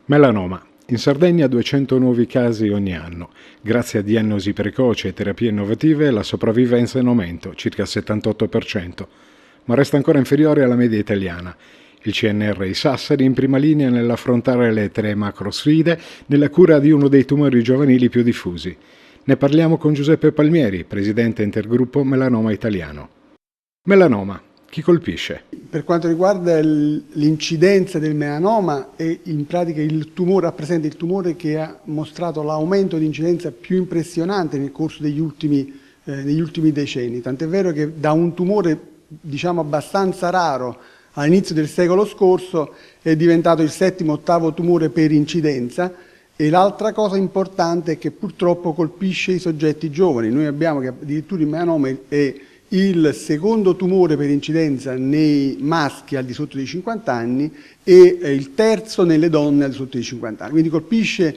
Melanoma. In Sardegna 200 nuovi casi ogni anno. Grazie a diagnosi precoce e terapie innovative la sopravvivenza è in aumento, circa il 78%, ma resta ancora inferiore alla media italiana. Il CNR Sassari in prima linea nell'affrontare le 3 macro sfide nella cura di uno dei tumori giovanili più diffusi. Ne parliamo con Giuseppe Palmieri, presidente intergruppo Melanoma Italiano. Melanoma. Chi colpisce? Per quanto riguarda l'incidenza del melanoma, in pratica il tumore rappresenta il tumore che ha mostrato l'aumento di incidenza più impressionante nel corso degli ultimi decenni. Tant'è vero che da un tumore, diciamo, abbastanza raro all'inizio del secolo scorso è diventato il 7º-8º tumore per incidenza. E l'altra cosa importante è che purtroppo colpisce i soggetti giovani. Noi abbiamo che addirittura il melanoma è il secondo tumore per incidenza nei maschi al di sotto dei 50 anni e il terzo nelle donne al di sotto dei 50 anni. Quindi colpisce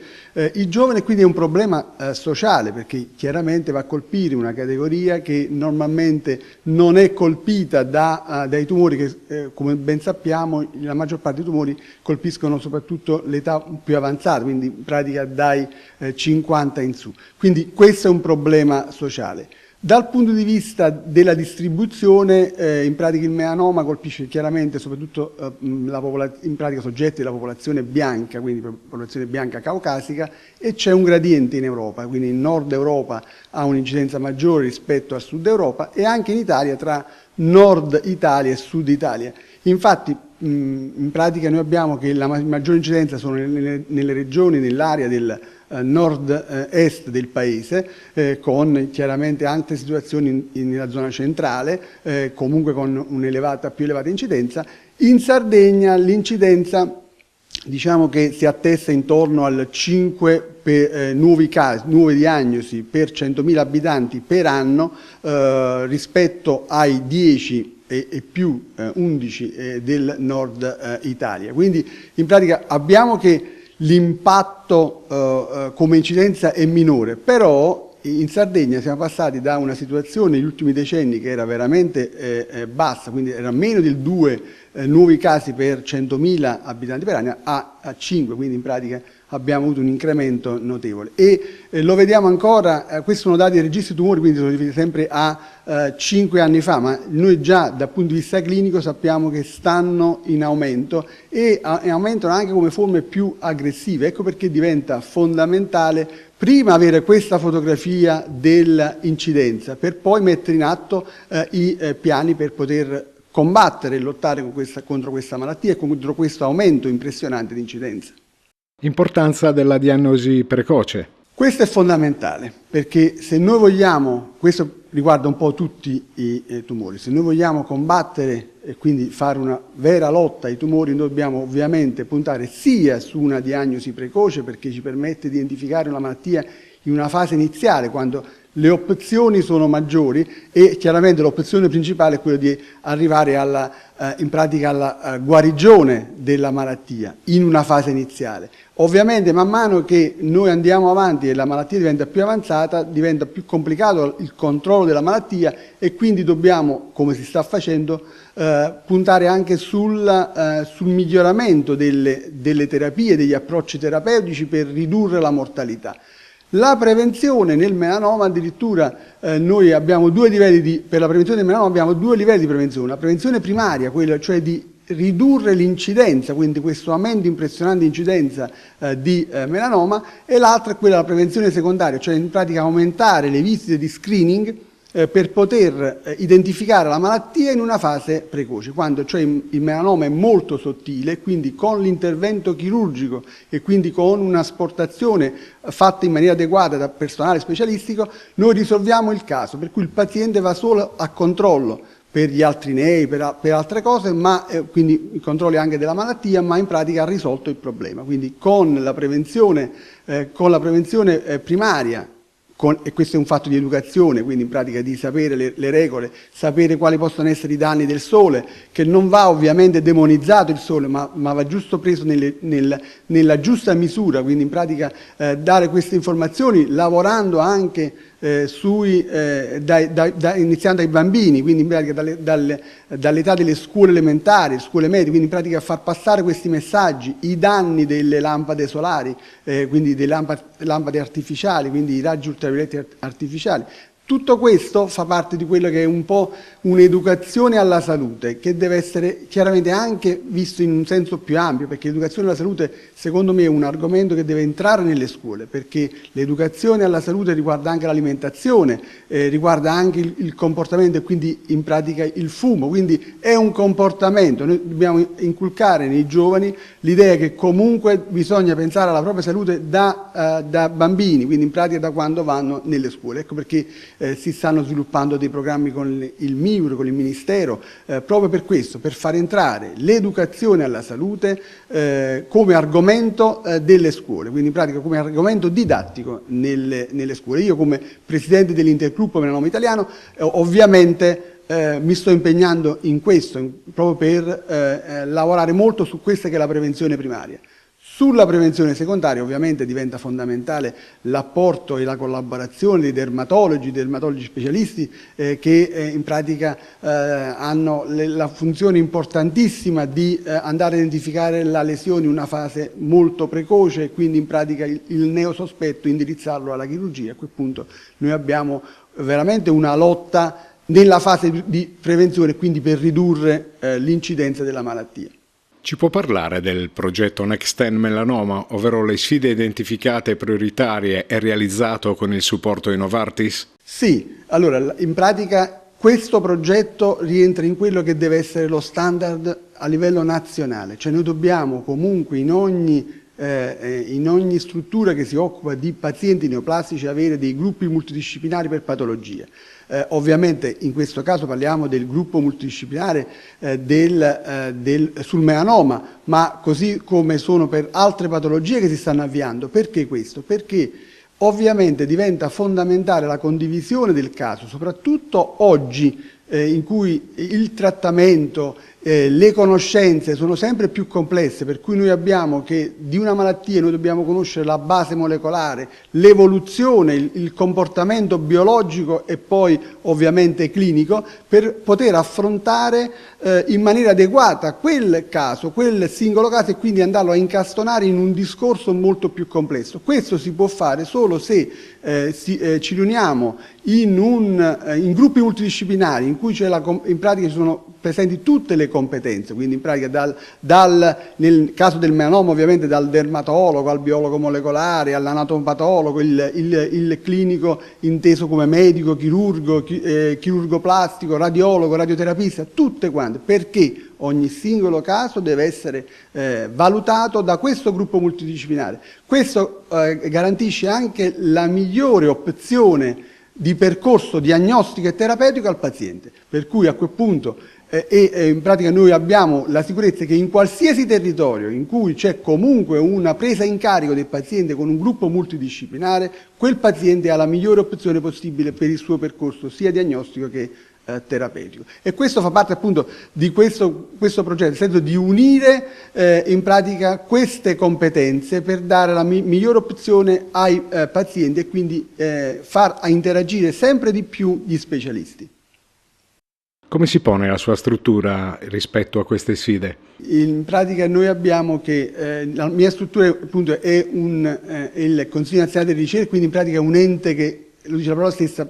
i giovani e quindi è un problema sociale, perché chiaramente va a colpire una categoria che normalmente non è colpita dai tumori che, come ben sappiamo, la maggior parte dei tumori colpiscono soprattutto l'età più avanzata, quindi in pratica dai 50 in su. Quindi questo è un problema sociale. Dal punto di vista della distribuzione, in pratica il melanoma colpisce chiaramente soprattutto in pratica soggetti della popolazione bianca, quindi popolazione bianca caucasica, e c'è un gradiente in Europa, quindi il nord Europa ha un'incidenza maggiore rispetto al sud Europa e anche in Italia tra nord Italia e sud Italia. Infatti in pratica noi abbiamo che la maggiore incidenza sono nelle regioni, nell'area del nord-est del paese, con chiaramente altre situazioni nella zona centrale, comunque con più elevata incidenza. In Sardegna l'incidenza, diciamo che si attesta intorno al 5 nuove diagnosi per 100.000 abitanti per anno, rispetto ai 10 e più 11 del nord Italia. Quindi in pratica abbiamo che l'impatto come incidenza è minore, però in Sardegna siamo passati da una situazione negli ultimi decenni che era veramente bassa, quindi era meno del 2 nuovi casi per 100.000 abitanti per anno a 5, quindi in pratica abbiamo avuto un incremento notevole. E lo vediamo ancora, questi sono dati dei registri tumori, quindi sono riferiti sempre a 5 anni fa, ma noi già dal punto di vista clinico sappiamo che stanno in aumento e aumentano anche come forme più aggressive. Ecco perché diventa fondamentale prima avere questa fotografia dell'incidenza per poi mettere in atto i piani per poter combattere e lottare contro questa malattia e contro questo aumento impressionante di incidenza. Importanza della diagnosi precoce. Questo è fondamentale, perché se noi vogliamo, questo riguarda un po' tutti i tumori, se noi vogliamo combattere e quindi fare una vera lotta ai tumori, noi dobbiamo ovviamente puntare sia su una diagnosi precoce, perché ci permette di identificare una malattia in una fase iniziale, quando le opzioni sono maggiori, e chiaramente l'opzione principale è quella di arrivare in pratica alla guarigione della malattia in una fase iniziale. Ovviamente man mano che noi andiamo avanti e la malattia diventa più avanzata, diventa più complicato il controllo della malattia e quindi dobbiamo, come si sta facendo, puntare anche sul miglioramento delle terapie, degli approcci terapeutici per ridurre la mortalità. La prevenzione nel melanoma addirittura noi abbiamo per la prevenzione del melanoma abbiamo 2 livelli di prevenzione. La prevenzione primaria, quella cioè di ridurre l'incidenza, quindi questo aumento impressionante di incidenza di melanoma, e l'altra è quella della prevenzione secondaria, cioè in pratica aumentare le visite di screening per poter identificare la malattia in una fase precoce, quando cioè il melanoma è molto sottile, quindi con l'intervento chirurgico e quindi con un'asportazione fatta in maniera adeguata da personale specialistico, noi risolviamo il caso, per cui il paziente va solo a controllo per gli altri nei, per altre cose, ma quindi i controlli anche della malattia, ma in pratica ha risolto il problema. Quindi con la prevenzione primaria, e questo è un fatto di educazione, quindi in pratica di sapere le regole, sapere quali possono essere i danni del sole, che non va ovviamente demonizzato il sole, ma va giusto preso nella giusta misura, quindi in pratica dare queste informazioni lavorando anche iniziando dai bambini, quindi in pratica dall'età delle scuole elementari, scuole medie, quindi in pratica far passare questi messaggi, i danni delle lampade solari, quindi delle lampade artificiali, quindi i raggi ultravioletti artificiali. Tutto questo fa parte di quello che è un po' un'educazione alla salute, che deve essere chiaramente anche visto in un senso più ampio, perché l'educazione alla salute secondo me è un argomento che deve entrare nelle scuole, perché l'educazione alla salute riguarda anche l'alimentazione, riguarda anche il comportamento e quindi in pratica il fumo, quindi è un comportamento. Noi dobbiamo inculcare nei giovani l'idea che comunque bisogna pensare alla propria salute da bambini, quindi in pratica da quando vanno nelle scuole. Ecco perché si stanno sviluppando dei programmi con il MIUR, con il Ministero, proprio per questo, per far entrare l'educazione alla salute come argomento delle scuole, quindi in pratica come argomento didattico nelle scuole. Io come Presidente dell'Intergruppo Melanoma Italiano ovviamente mi sto impegnando in questo, proprio per lavorare molto su questa che è la prevenzione primaria. Sulla prevenzione secondaria ovviamente diventa fondamentale l'apporto e la collaborazione dei dermatologi specialisti che in pratica hanno la funzione importantissima di andare a identificare la lesione in una fase molto precoce e quindi in pratica il neosospetto indirizzarlo alla chirurgia. A quel punto noi abbiamo veramente una lotta nella fase di prevenzione, quindi per ridurre l'incidenza della malattia. Ci può parlare del progetto NextGen Melanoma, ovvero le sfide identificate prioritarie e realizzato con il supporto di Novartis? Sì, allora in pratica questo progetto rientra in quello che deve essere lo standard a livello nazionale, cioè noi dobbiamo comunque in ogni struttura che si occupa di pazienti neoplastici avere dei gruppi multidisciplinari per patologie. Ovviamente in questo caso parliamo del gruppo multidisciplinare sul melanoma, ma così come sono per altre patologie che si stanno avviando. Perché questo? Perché ovviamente diventa fondamentale la condivisione del caso, soprattutto oggi in cui il trattamento, le conoscenze sono sempre più complesse, per cui noi abbiamo che di una malattia noi dobbiamo conoscere la base molecolare, l'evoluzione, il comportamento biologico e poi ovviamente clinico, per poter affrontare in maniera adeguata quel caso, quel singolo caso e quindi andarlo a incastonare in un discorso molto più complesso. Questo si può fare solo se ci riuniamo in gruppi multidisciplinari in cui in pratica ci sono presenti tutte le competenze, quindi in pratica nel caso del melanoma ovviamente dal dermatologo al biologo molecolare, all'anatomopatologo, il clinico inteso come medico, chirurgo, chirurgo plastico, radiologo, radioterapista, tutte quante, perché ogni singolo caso deve essere valutato da questo gruppo multidisciplinare. Questo garantisce anche la migliore opzione di percorso diagnostico e terapeutico al paziente, per cui a quel punto in pratica noi abbiamo la sicurezza che in qualsiasi territorio in cui c'è comunque una presa in carico del paziente con un gruppo multidisciplinare, quel paziente ha la migliore opzione possibile per il suo percorso sia diagnostico che terapeutico. E questo fa parte appunto di questo progetto, nel senso di unire in pratica queste competenze per dare la migliore opzione ai pazienti e quindi far interagire sempre di più gli specialisti. Come si pone la sua struttura rispetto a queste sfide? In pratica noi abbiamo che la mia struttura appunto è il Consiglio Nazionale di Ricerca, quindi in pratica è un ente che, lo dice la parola stessa,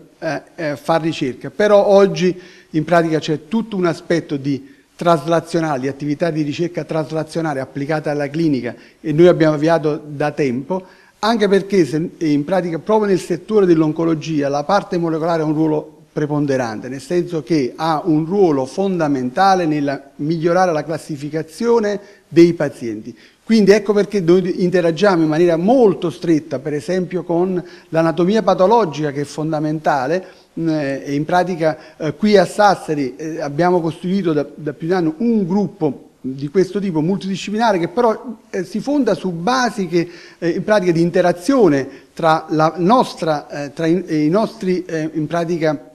fa ricerca, però oggi in pratica c'è tutto un aspetto di traslazionale, di attività di ricerca traslazionale applicata alla clinica e noi abbiamo avviato da tempo, anche perché in pratica proprio nel settore dell'oncologia la parte molecolare ha un ruolo preponderante, nel senso che ha un ruolo fondamentale nel migliorare la classificazione dei pazienti. Quindi ecco perché noi interagiamo in maniera molto stretta, per esempio con l'anatomia patologica che è fondamentale, e in pratica qui a Sassari abbiamo costruito da più di un anno un gruppo di questo tipo multidisciplinare che però si fonda su basi che in pratica di interazione tra i nostri in pratica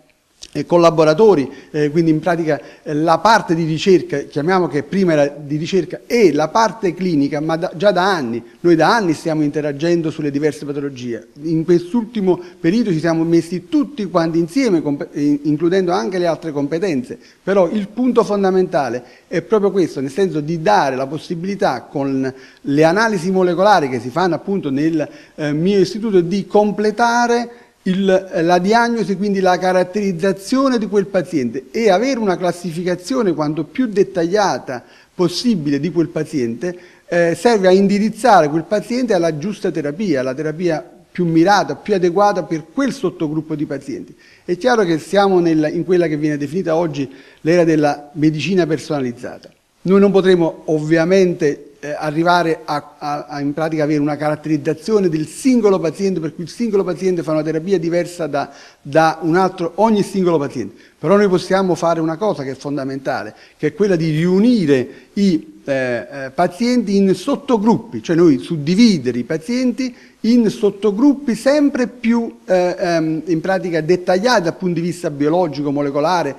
collaboratori, quindi in pratica la parte di ricerca, chiamiamo che prima era di ricerca, e la parte clinica, ma già da anni, noi da anni stiamo interagendo sulle diverse patologie. In quest'ultimo periodo ci siamo messi tutti quanti insieme, includendo anche le altre competenze, però il punto fondamentale è proprio questo, nel senso di dare la possibilità con le analisi molecolari che si fanno appunto nel mio istituto di completare la diagnosi, quindi la caratterizzazione di quel paziente, e avere una classificazione quanto più dettagliata possibile di quel paziente serve a indirizzare quel paziente alla giusta terapia, alla terapia più mirata, più adeguata per quel sottogruppo di pazienti. È chiaro che siamo in quella che viene definita oggi l'era della medicina personalizzata. Noi non potremo ovviamente arrivare in pratica avere una caratterizzazione del singolo paziente, per cui il singolo paziente fa una terapia diversa da un altro, ogni singolo paziente. Però noi possiamo fare una cosa che è fondamentale, che è quella di riunire i pazienti in sottogruppi, cioè noi suddividere i pazienti in sottogruppi sempre più in pratica dettagliati dal punto di vista biologico, molecolare,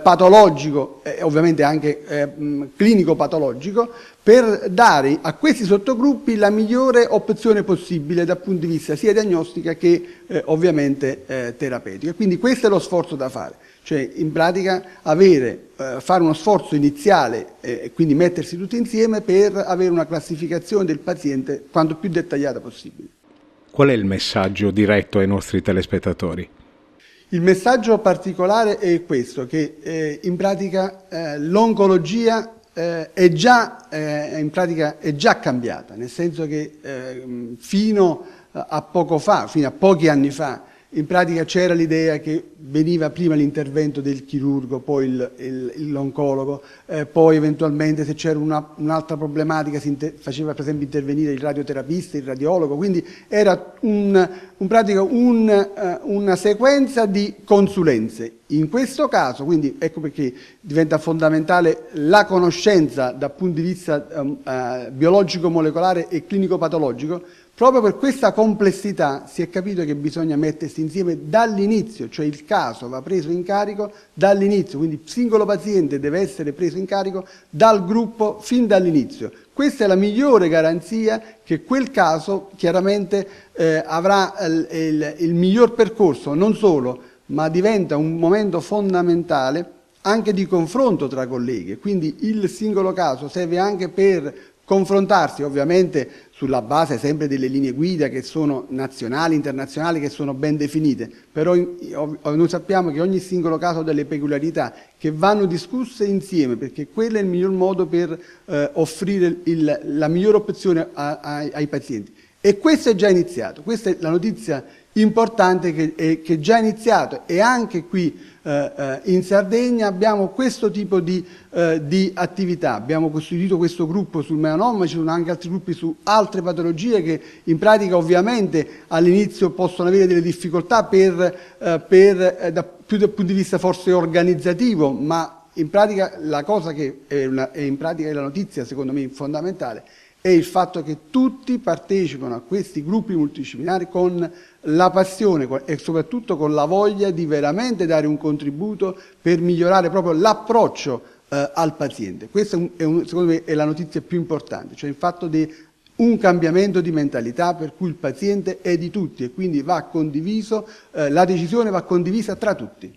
patologico e ovviamente anche clinico-patologico, per dare a questi sottogruppi la migliore opzione possibile dal punto di vista sia diagnostica che ovviamente terapeutico. Quindi questo è lo sforzo da fare, cioè in pratica fare uno sforzo iniziale e quindi mettersi tutti insieme per avere una classificazione del paziente quanto più dettagliata possibile. Qual è il messaggio diretto ai nostri telespettatori? Il messaggio particolare è questo, che in pratica l'oncologia è già cambiata, nel senso che fino a pochi anni fa, in pratica c'era l'idea che veniva prima l'intervento del chirurgo, poi l'oncologo, poi eventualmente se c'era un'altra problematica faceva per esempio intervenire il radioterapista, il radiologo, quindi era una sequenza di consulenze. In questo caso, quindi ecco perché diventa fondamentale la conoscenza dal punto di vista biologico-molecolare e clinico-patologico. Proprio per questa complessità si è capito che bisogna mettersi insieme dall'inizio, cioè il caso va preso in carico dall'inizio, quindi il singolo paziente deve essere preso in carico dal gruppo fin dall'inizio. Questa è la migliore garanzia che quel caso chiaramente avrà il miglior percorso, non solo, ma diventa un momento fondamentale anche di confronto tra colleghi. Quindi il singolo caso serve anche per confrontarsi, ovviamente sulla base sempre delle linee guida che sono nazionali, internazionali, che sono ben definite, però noi sappiamo che ogni singolo caso ha delle peculiarità che vanno discusse insieme, perché quello è il miglior modo per offrire la migliore opzione ai pazienti. E questo è già iniziato, questa è la notizia importante che è già iniziato, e anche qui in Sardegna abbiamo questo tipo di attività. Abbiamo costituito questo gruppo sul melanoma, ci sono anche altri gruppi su altre patologie che in pratica ovviamente all'inizio possono avere delle difficoltà più dal punto di vista forse organizzativo, ma in pratica la cosa che è la notizia secondo me fondamentale è il fatto che tutti partecipano a questi gruppi multidisciplinari con la passione e soprattutto con la voglia di veramente dare un contributo per migliorare proprio l'approccio al paziente. Questa secondo me è la notizia più importante, cioè il fatto di un cambiamento di mentalità per cui il paziente è di tutti e quindi va condiviso, la decisione va condivisa tra tutti.